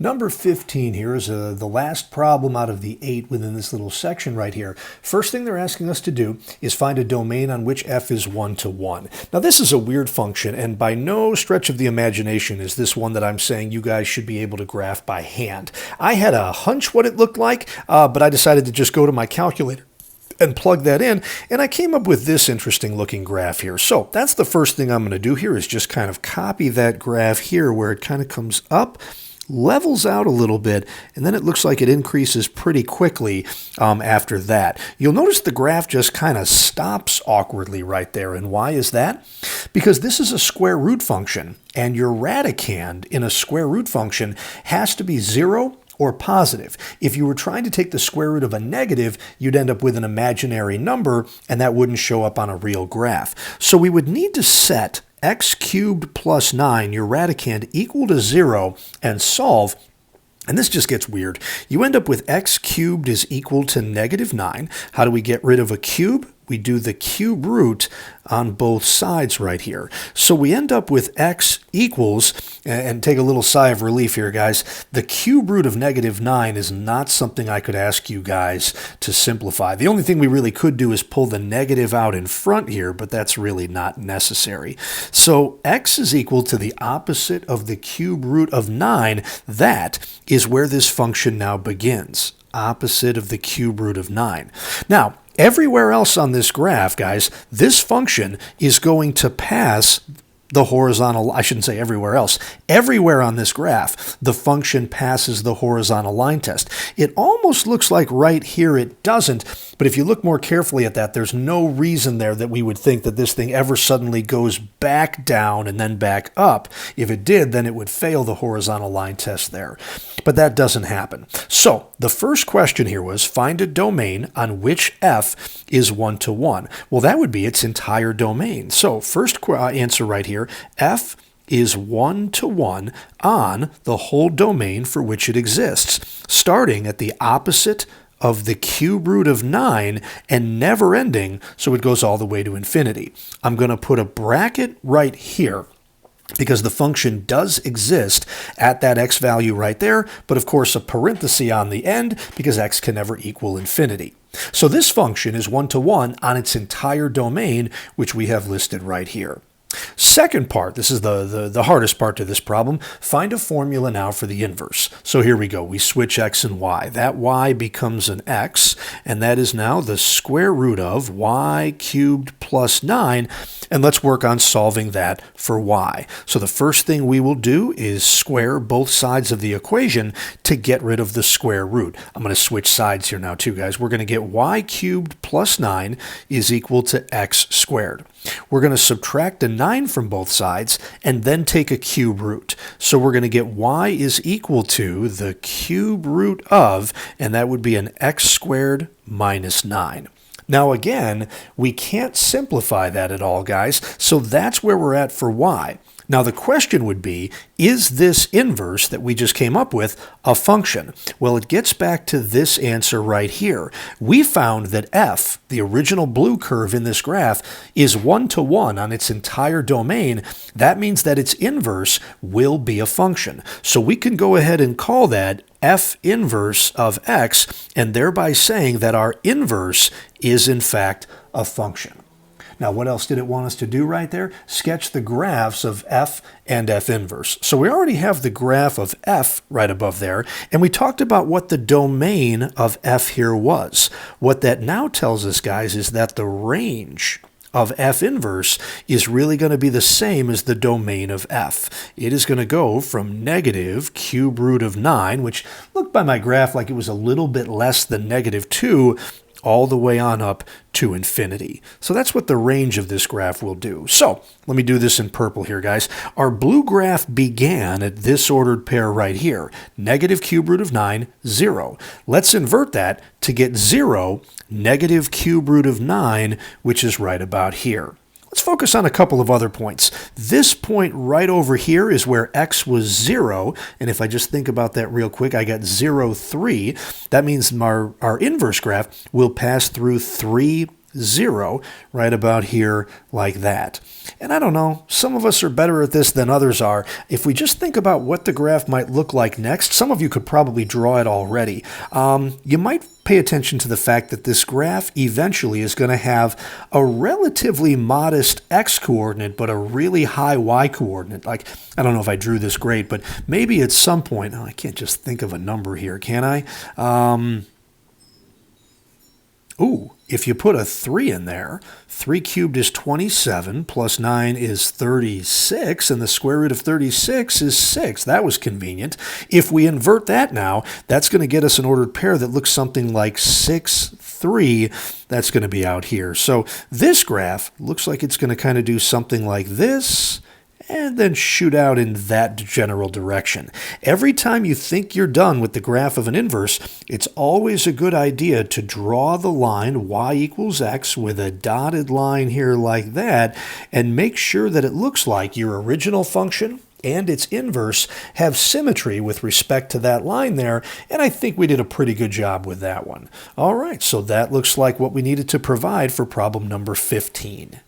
Number 15 here is the last problem out of the 8 within this little section right here. First thing they're asking us to do is find a domain on which f is 1 to 1. Now this is a weird function, and by no stretch of the imagination is this one that I'm saying you guys should be able to graph by hand. I had a hunch what it looked like, but I decided to just go to my calculator and plug that in, and I came up with this interesting looking graph here. So that's the first thing I'm going to do here is just kind of copy that graph here where it kind of comes up, levels out a little bit, and then it looks like it increases pretty quickly after that. You'll notice the graph just kind of stops awkwardly right there. And why is that? Because this is a square root function, and your radicand in a square root function has to be 0 or positive. If you were trying to take the square root of a negative, you'd end up with an imaginary number, and that wouldn't show up on a real graph. So we would need to set x cubed plus 9, your radicand, equal to 0, and solve. And this just gets weird. You end up with x cubed is equal to negative 9. How do we get rid of a cube? We do the cube root on both sides right here. So we end up with x equals, and take a little sigh of relief here, guys, the cube root of negative 9 is not something I could ask you guys to simplify. The only thing we really could do is pull the negative out in front here, but that's really not necessary. So x is equal to the opposite of the cube root of 9. That is where this function now begins. Opposite of the cube root of 9. Now, everywhere else on this graph, guys, this function is going to pass the horizontal, I shouldn't say everywhere else. Everywhere on this graph, the function passes the horizontal line test. It almost looks like right here it doesn't, but if you look more carefully at that, there's no reason there that we would think that this thing ever suddenly goes back down and then back up. If it did, then it would fail the horizontal line test there. But that doesn't happen. So the first question here was find a domain on which f is 1 to 1. Well, that would be its entire domain. So first answer right here, f is 1 to 1 on the whole domain for which it exists, starting at the opposite of the cube root of 9 and never ending, so it goes all the way to infinity. I'm going to put a bracket right here because the function does exist at that x value right there, but of course a parenthesis on the end because x can never equal infinity. So this function is 1 to 1 on its entire domain, which we have listed right here. Second part, this is the hardest part to this problem, find a formula now for the inverse. So here we go, we switch x and y. That y becomes an x, and that is now the square root of y cubed plus 9, and let's work on solving that for y. So the first thing we will do is square both sides of the equation to get rid of the square root. I'm going to switch sides here now too, guys. We're going to get y cubed plus 9 is equal to x squared. We're going to subtract a 9 from both sides and then take a cube root. So we're going to get y is equal to the cube root of, and that would be an x squared minus 9. Now again, we can't simplify that at all, guys, so that's where we're at for y. Now the question would be, is this inverse that we just came up with a function? Well, it gets back to this answer right here. We found that f, the original blue curve in this graph, is 1 to 1 on its entire domain. That means that its inverse will be a function. So we can go ahead and call that f inverse of x, and thereby saying that our inverse is in fact a function. Now, what else did it want us to do right there? Sketch the graphs of f and f inverse. So we already have the graph of f right above there, and we talked about what the domain of f here was. What that now tells us, guys, is that the range of f inverse is really going to be the same as the domain of f. It is going to go from negative cube root of 9, which looked by my graph like it was a little bit less than negative 2, all the way on up to infinity. So that's what the range of this graph will do. So let me do this in purple here, guys. Our blue graph began at this ordered pair right here. Negative cube root of 9, 0. Let's invert that to get 0, negative cube root of 9, which is right about here. Let's focus on a couple of other points. This point right over here is where x was 0, and if I just think about that real quick, I got 0, 3. That means our inverse graph will pass through 3 0, right about here like that. And I don't know, some of us are better at this than others are. If we just think about what the graph might look like next, some of you could probably draw it already. You might pay attention to the fact that this graph eventually is going to have a relatively modest x-coordinate, but a really high y-coordinate. Like, I don't know if I drew this great, but maybe at some point, oh, I can't just think of a number here, can I? Ooh, if you put a 3 in there, 3 cubed is 27, plus 9 is 36, and the square root of 36 is 6. That was convenient. If we invert that now, that's going to get us an ordered pair that looks something like 6, 3. That's going to be out here. So this graph looks like it's going to kind of do something like this, and then shoot out in that general direction. Every time you think you're done with the graph of an inverse, it's always a good idea to draw the line y equals x with a dotted line here like that, and make sure that it looks like your original function and its inverse have symmetry with respect to that line there, and I think we did a pretty good job with that one. All right, so that looks like what we needed to provide for problem number 15.